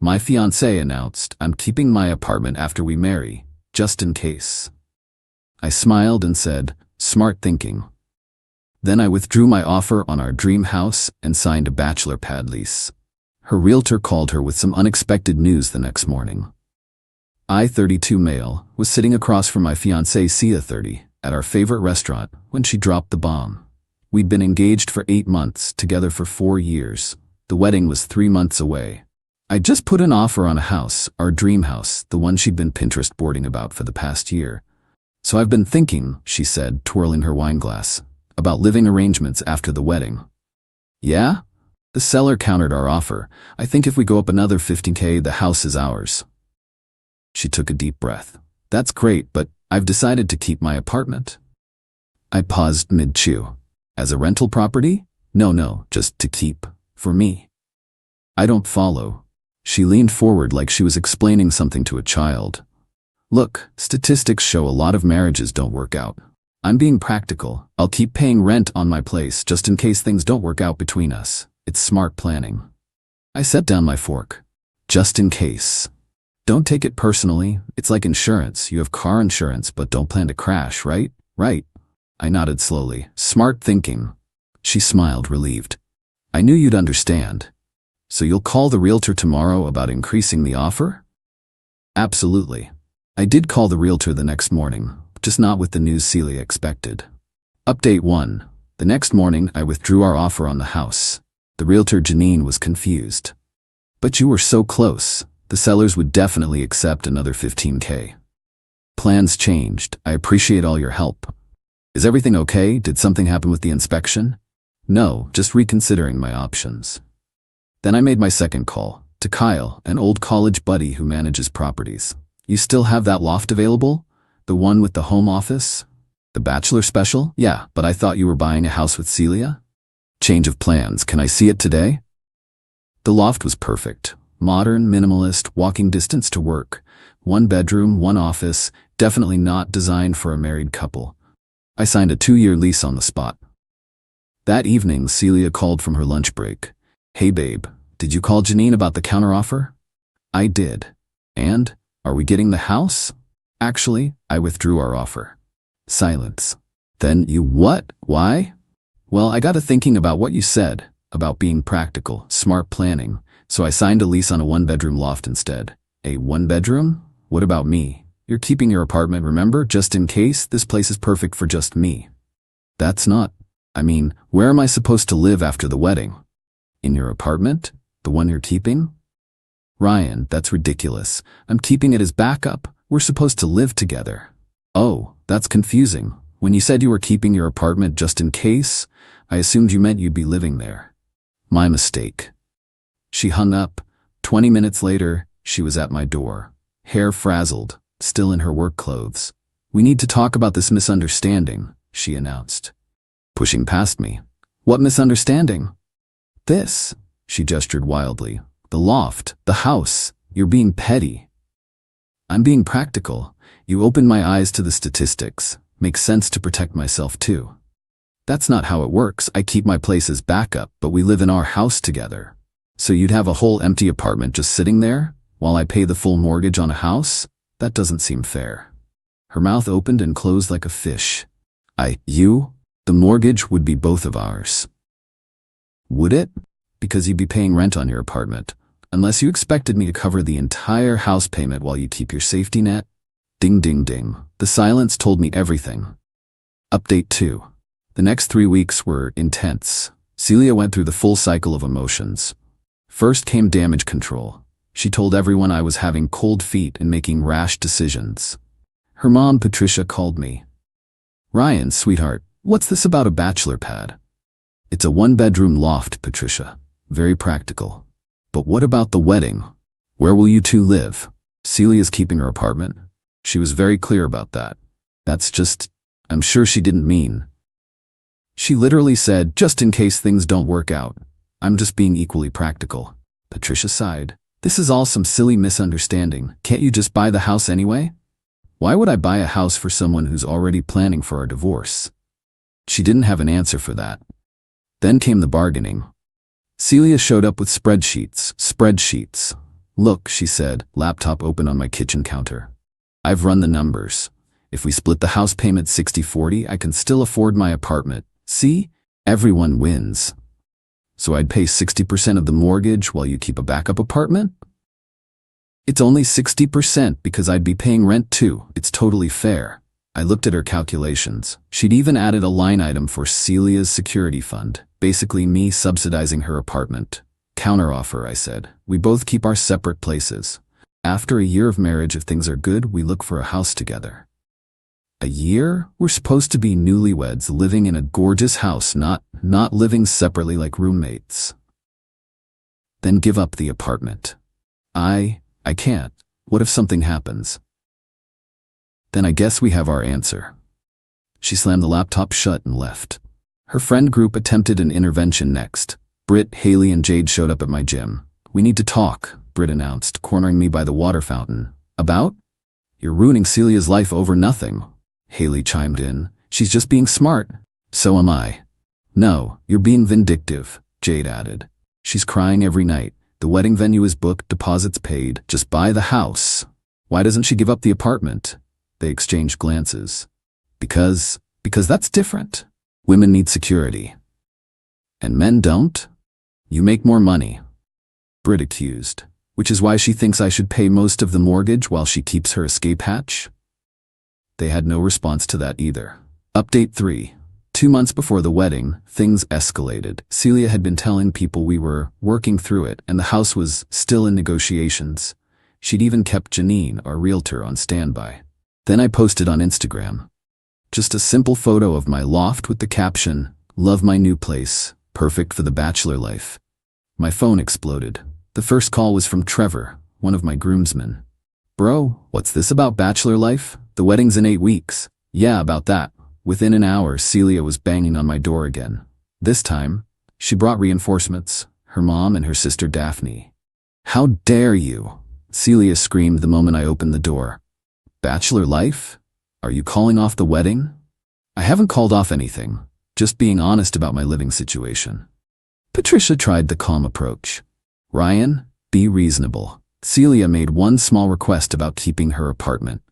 My fiancé announced, I'm keeping my apartment after we marry, just in case. I smiled and said, smart thinking. Then I withdrew my offer on our dream house and signed a bachelor pad lease. Her realtor called her with some unexpected news the next morning. I, 32 male, was sitting across from my fiancée Sia, 30, at our favorite restaurant when she dropped the bomb. We'd been engaged for 8 months, together for 4 years. The wedding was 3 months away. I'd just put an offer on a house, our dream house, the one she'd been Pinterest boarding about for the past year. So I've been thinking, she said, twirling her wine glass, about living arrangements after the wedding. Yeah? The seller countered our offer. I think if we go up another $15K, the house is ours. She took a deep breath. That's great, but I've decided to keep my apartment. I paused mid-chew. As a rental property? No, just to keep. For me. I don't follow. She leaned forward like she was explaining something to a child. Look, statistics show a lot of marriages don't work out. I'm being practical. I'll keep paying rent on my place just in case things don't work out between us. It's smart planning. I set down my fork. Just in case. Don't take it personally. It's like insurance. You have car insurance but don't plan to crash, right? Right. I nodded slowly. Smart thinking. She smiled, relieved. I knew you'd understand. So you'll call the realtor tomorrow about increasing the offer? Absolutely. I did call the realtor the next morning, just not with the news Celia expected. Update 1. The next morning, I withdrew our offer on the house. The realtor, Janine, was confused. But you were so close. The sellers would definitely accept another $15K. Plans changed. I appreciate all your help. Is everything okay? Did something happen with the inspection? No, just reconsidering my options. Then I made my second call, to Kyle, an old college buddy who manages properties. You still have that loft available? The one with the home office? The Bachelor special? Yeah, but I thought you were buying a house with Celia? Change of plans. Can I see it today? The loft was perfect. Modern, minimalist, walking distance to work. 1 bedroom, 1 office, definitely not designed for a married couple. I signed a 2-year lease on the spot. That evening, Celia called from her lunch break. Hey babe, did you call Janine about the counteroffer? I did. And? Are we getting the house? Actually, I withdrew our offer. Silence. Then you what? Why? Well, I got to thinking about what you said, about being practical, smart planning, so I signed a lease on a 1-bedroom loft instead. A 1-bedroom? What about me? You're keeping your apartment, remember? Just in case, this place is perfect for just me. That's not... where am I supposed to live after the wedding? In your apartment? The one you're keeping? Ryan, that's ridiculous. I'm keeping it as backup. We're supposed to live together. Oh, that's confusing. When you said you were keeping your apartment just in case, I assumed you meant you'd be living there. My mistake. She hung up. 20 minutes later, she was at my door. Hair frazzled, still in her work clothes. We need to talk about this misunderstanding, she announced. Pushing past me. What misunderstanding? This, she gestured wildly. The loft, the house. You're being petty. I'm being practical. You opened my eyes to the statistics. Makes sense to protect myself too. That's not how it works. I keep my place as backup, but we live in our house together. So you'd have a whole empty apartment just sitting there, while I pay the full mortgage on a house? That doesn't seem fair. Her mouth opened and closed like a fish. You? The mortgage would be both of ours. Would it? Because you'd be paying rent on your apartment. Unless you expected me to cover the entire house payment while you keep your safety net? Ding ding ding. The silence told me everything. Update 2. The next 3 weeks were intense. Celia went through the full cycle of emotions. First came damage control. She told everyone I was having cold feet and making rash decisions. Her mom, Patricia, called me. Ryan, sweetheart, what's this about a bachelor pad? It's a 1-bedroom loft, Patricia. Very practical. But what about the wedding? Where will you two live? Celia's keeping her apartment. She was very clear about that. That's just... I'm sure she didn't mean. She literally said, just in case things don't work out. I'm just being equally practical. Patricia sighed. This is all some silly misunderstanding. Can't you just buy the house anyway? Why would I buy a house for someone who's already planning for our divorce? She didn't have an answer for that. Then came the bargaining. Celia showed up with spreadsheets. Look, she said, laptop open on my kitchen counter. I've run the numbers. If we split the house payment 60-40, I can still afford my apartment. See? Everyone wins. So I'd pay 60% of the mortgage while you keep a backup apartment? It's only 60% because I'd be paying rent too. It's totally fair. I looked at her calculations. She'd even added a line item for Celia's security fund, basically me subsidizing her apartment. Counteroffer, I said. We both keep our separate places. After a year of marriage, if things are good, we look for a house together. A year? We're supposed to be newlyweds living in a gorgeous house, not living separately like roommates. Then give up the apartment. I can't. What if something happens? Then I guess we have our answer. She slammed the laptop shut and left. Her friend group attempted an intervention next. Britt, Haley, and Jade showed up at my gym. We need to talk, Britt announced, cornering me by the water fountain. About? You're ruining Celia's life over nothing. Haley chimed in. She's just being smart. So am I. No, you're being vindictive, Jade added. She's crying every night. The wedding venue is booked, deposits paid. Just buy the house. Why doesn't she give up the apartment? They exchanged glances. Because that's different. Women need security. And men don't? You make more money. Britt accused. Which is why she thinks I should pay most of the mortgage while she keeps her escape hatch? They had no response to that either. Update 3. 2 months before the wedding, things escalated. Celia had been telling people we were working through it, and the house was still in negotiations. She'd even kept Janine, our realtor, on standby. Then I posted on Instagram. Just a simple photo of my loft with the caption, "Love my new place, perfect for the bachelor life." My phone exploded. The first call was from Trevor, one of my groomsmen. Bro, what's this about bachelor life? The wedding's in 8 weeks. Yeah, about that. Within an hour, Celia was banging on my door again. This time, she brought reinforcements, her mom and her sister Daphne. How dare you? Celia screamed the moment I opened the door. Bachelor life? Are you calling off the wedding? I haven't called off anything, just being honest about my living situation. Patricia tried the calm approach. Ryan, be reasonable. Celia made one small request about keeping her apartment.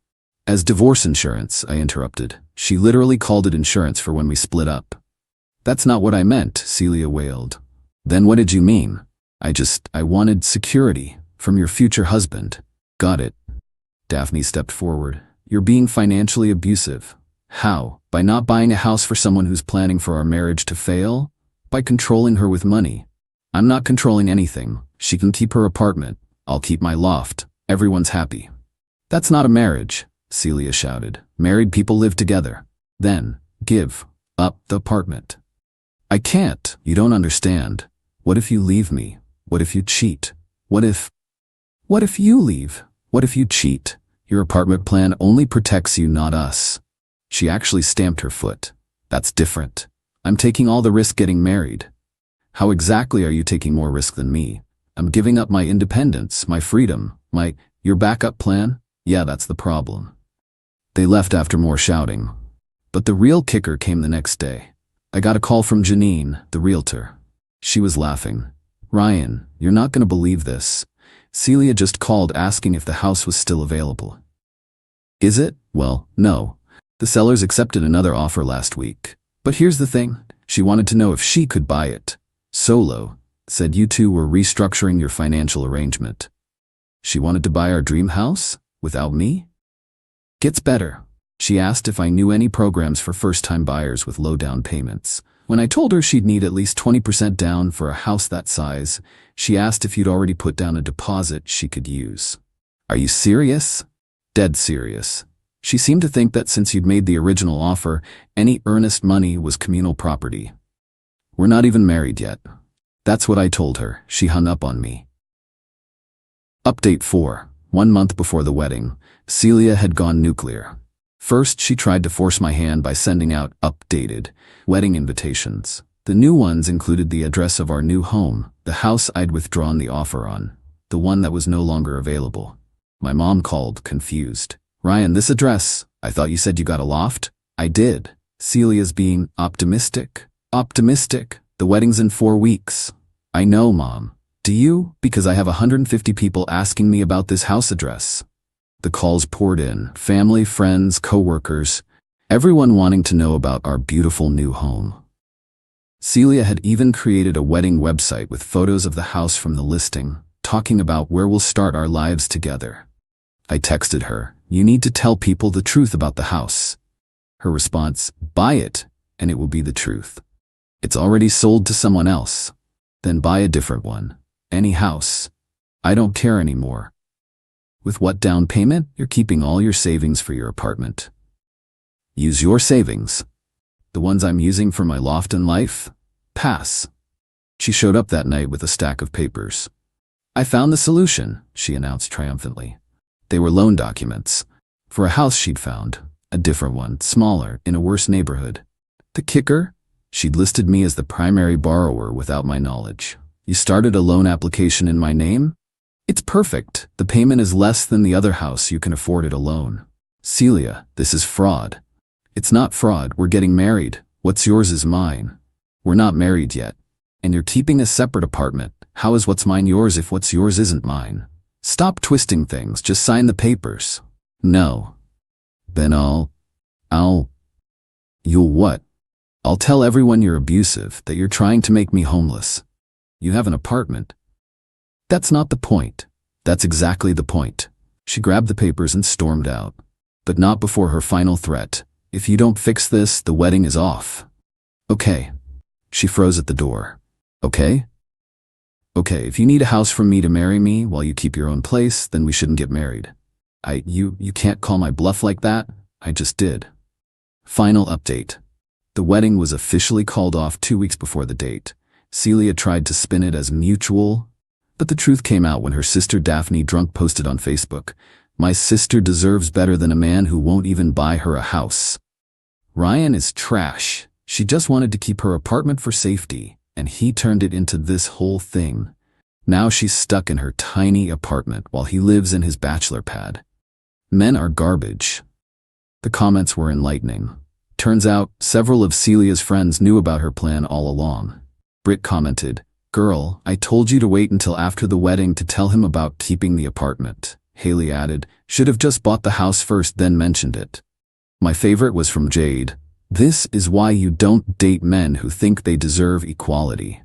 As divorce insurance, I interrupted. She literally called it insurance for when we split up. That's not what I meant, Celia wailed. Then what did you mean? I wanted security from your future husband. Got it. Daphne stepped forward. You're being financially abusive. How? By not buying a house for someone who's planning for our marriage to fail? By controlling her with money. I'm not controlling anything. She can keep her apartment. I'll keep my loft. Everyone's happy. That's not a marriage, Celia shouted. Married people live together. Then, give up the apartment. I can't. You don't understand. What if you leave me? What if you cheat? What if you leave? What if you cheat? Your apartment plan only protects you, not us. She actually stamped her foot. That's different. I'm taking all the risk getting married. How exactly are you taking more risk than me? I'm giving up my independence, my freedom, your backup plan? Yeah, that's the problem. They left after more shouting. But the real kicker came the next day. I got a call from Janine, the realtor. She was laughing. Ryan, you're not going to believe this. Celia just called asking if the house was still available. Is it? Well, no. The sellers accepted another offer last week. But here's the thing. She wanted to know if she could buy it. Solo. Said you two were restructuring your financial arrangement. She wanted to buy our dream house? Without me? Gets better. She asked if I knew any programs for first-time buyers with low down payments. When I told her she'd need at least 20% down for a house that size, she asked if you'd already put down a deposit she could use. Are you serious? Dead serious. She seemed to think that since you'd made the original offer, any earnest money was communal property. We're not even married yet. That's what I told her. She hung up on me. Update 4. 1 month before the wedding, Celia had gone nuclear. First, she tried to force my hand by sending out updated wedding invitations. The new ones included the address of our new home, the house I'd withdrawn the offer on, the one that was no longer available. My mom called, confused. Ryan, this address, I thought you said you got a loft? I did. Celia's being optimistic. Optimistic. The wedding's in 4 weeks. I know, Mom. Do you? Because I have 150 people asking me about this house address. The calls poured in, family, friends, co-workers, everyone wanting to know about our beautiful new home. Celia had even created a wedding website with photos of the house from the listing, talking about where we'll start our lives together. I texted her, "You need to tell people the truth about the house." Her response, "Buy it, and it will be the truth. It's already sold to someone else. Then buy a different one. Any house. I don't care anymore. With what down payment? You're keeping all your savings for your apartment. Use your savings. The ones I'm using for my loft and life? Pass." She showed up that night with a stack of papers. "I found the solution," she announced triumphantly. They were loan documents for a house she'd found, a different one, smaller, in a worse neighborhood. The kicker? She'd listed me as the primary borrower without my knowledge. "You started a loan application in my name? It's perfect. The payment is less than the other house. You can afford it alone." "Celia, this is fraud." "It's not fraud. We're getting married. What's yours is mine. We're not married yet. And you're keeping a separate apartment. How is what's mine yours if what's yours isn't mine? Stop twisting things. Just sign the papers." "No." "Then You'll what?" "I'll tell everyone you're abusive, that you're trying to make me homeless. You have an apartment." "That's not the point." "That's exactly the point." She grabbed the papers and stormed out. But not before her final threat. "If you don't fix this, the wedding is off." "Okay." She froze at the door. "Okay? Okay, if you need a house from me to marry me while you keep your own place, then we shouldn't get married. You can't call my bluff like that. I just did." Final update. The wedding was officially called off 2 weeks before the date. Celia tried to spin it as mutual, but the truth came out when her sister Daphne drunk posted on Facebook, "My sister deserves better than a man who won't even buy her a house. Ryan is trash. She just wanted to keep her apartment for safety, and he turned it into this whole thing. Now she's stuck in her tiny apartment while he lives in his bachelor pad. Men are garbage." The comments were enlightening. Turns out, several of Celia's friends knew about her plan all along. Britt commented, "Girl, I told you to wait until after the wedding to tell him about keeping the apartment." Haley added, "Should have just bought the house first then mentioned it." My favorite was from Jade. "This is why you don't date men who think they deserve equality."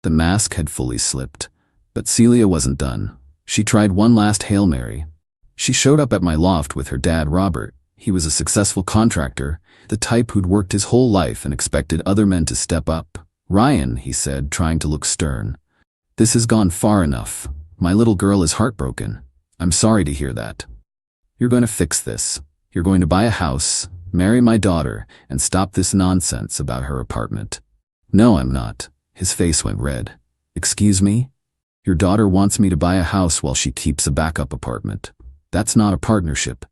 The mask had fully slipped, but Celia wasn't done. She tried one last Hail Mary. She showed up at my loft with her dad, Robert. He was a successful contractor, the type who'd worked his whole life and expected other men to step up. "Ryan," he said, trying to look stern, "this has gone far enough. My little girl is heartbroken. I'm sorry to hear that. You're going to fix this. You're going to buy a house, marry my daughter, and stop this nonsense about her apartment." "No, I'm not." His face went red. "Excuse me? Your daughter wants me to buy a house while she keeps a backup apartment. That's not a partnership.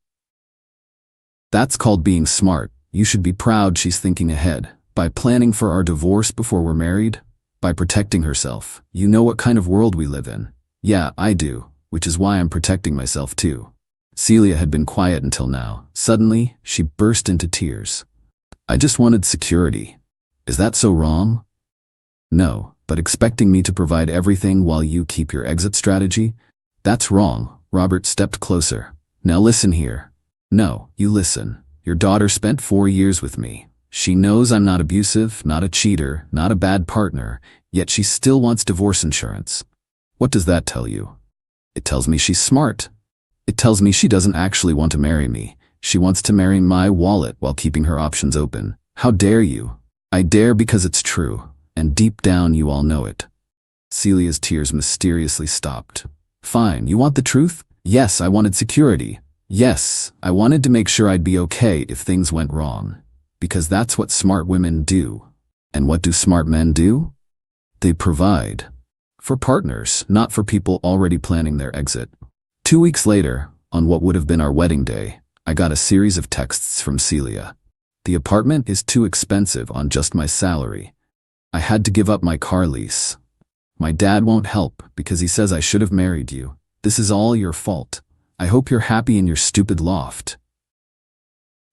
That's called being smart. You should be proud she's thinking ahead. By planning for our divorce before we're married. By protecting herself. You know what kind of world we live in." "Yeah, I do, which is why I'm protecting myself too." Celia had been quiet until now. Suddenly, she burst into tears. "I just wanted security. Is that so wrong?" "No, but expecting me to provide everything while you keep your exit strategy? That's wrong." Robert stepped closer. "Now listen here." "No, you listen. Your daughter spent 4 years with me. She knows I'm not abusive, not a cheater, not a bad partner, yet she still wants divorce insurance. What does that tell you?" "It tells me she's smart. It tells me she doesn't actually want to marry me. She wants to marry my wallet while keeping her options open. How dare you?" "I dare because it's true, and deep down you all know it." Celia's tears mysteriously stopped. "Fine, you want the truth?" "Yes, I wanted security. Yes, I wanted to make sure I'd be okay if things went wrong. Because that's what smart women do. And what do smart men do? They provide. For partners, not for people already planning their exit." 2 weeks later, on what would have been our wedding day, I got a series of texts from Celia. "The apartment is too expensive on just my salary. I had to give up my car lease. My dad won't help because he says I should have married you. This is all your fault. I hope you're happy in your stupid loft."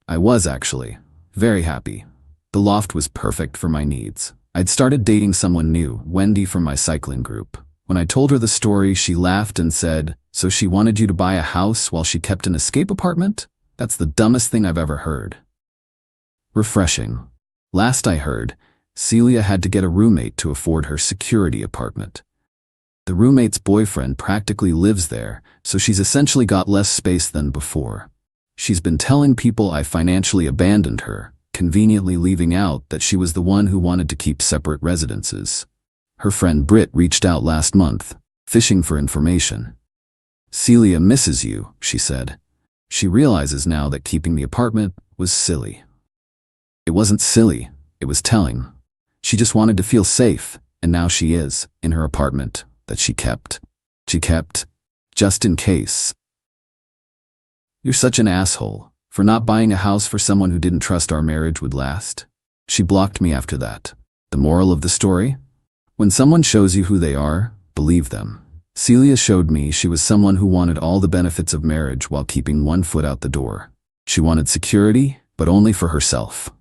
I was actually very happy. The loft was perfect for my needs. I'd started dating someone new, Wendy from my cycling group. When I told her the story, she laughed and said, "So she wanted you to buy a house while she kept an escape apartment? That's the dumbest thing I've ever heard." Refreshing. Last I heard, Celia had to get a roommate to afford her security apartment. The roommate's boyfriend practically lives there, so she's essentially got less space than before. She's been telling people I financially abandoned her, conveniently leaving out that she was the one who wanted to keep separate residences. Her friend Britt reached out last month, fishing for information. "Celia misses you," she said. She realizes now that keeping the apartment was silly. It wasn't silly, it was telling. She just wanted to feel safe, and now she is, in her apartment, that she kept. She kept, just in case. "You're such an asshole, for not buying a house for someone who didn't trust our marriage would last." She blocked me after that. The moral of the story? When someone shows you who they are, believe them. Celia showed me she was someone who wanted all the benefits of marriage while keeping one foot out the door. She wanted security, but only for herself.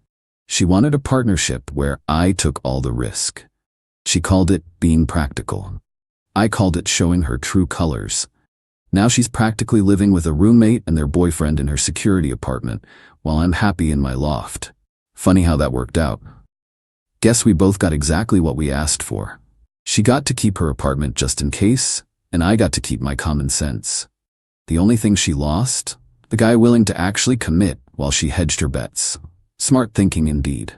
She wanted a partnership where I took all the risk. She called it being practical. I called it showing her true colors. Now she's practically living with a roommate and their boyfriend in her security apartment, while I'm happy in my loft. Funny how that worked out. Guess we both got exactly what we asked for. She got to keep her apartment just in case, and I got to keep my common sense. The only thing she lost? The guy willing to actually commit while she hedged her bets. Smart thinking indeed.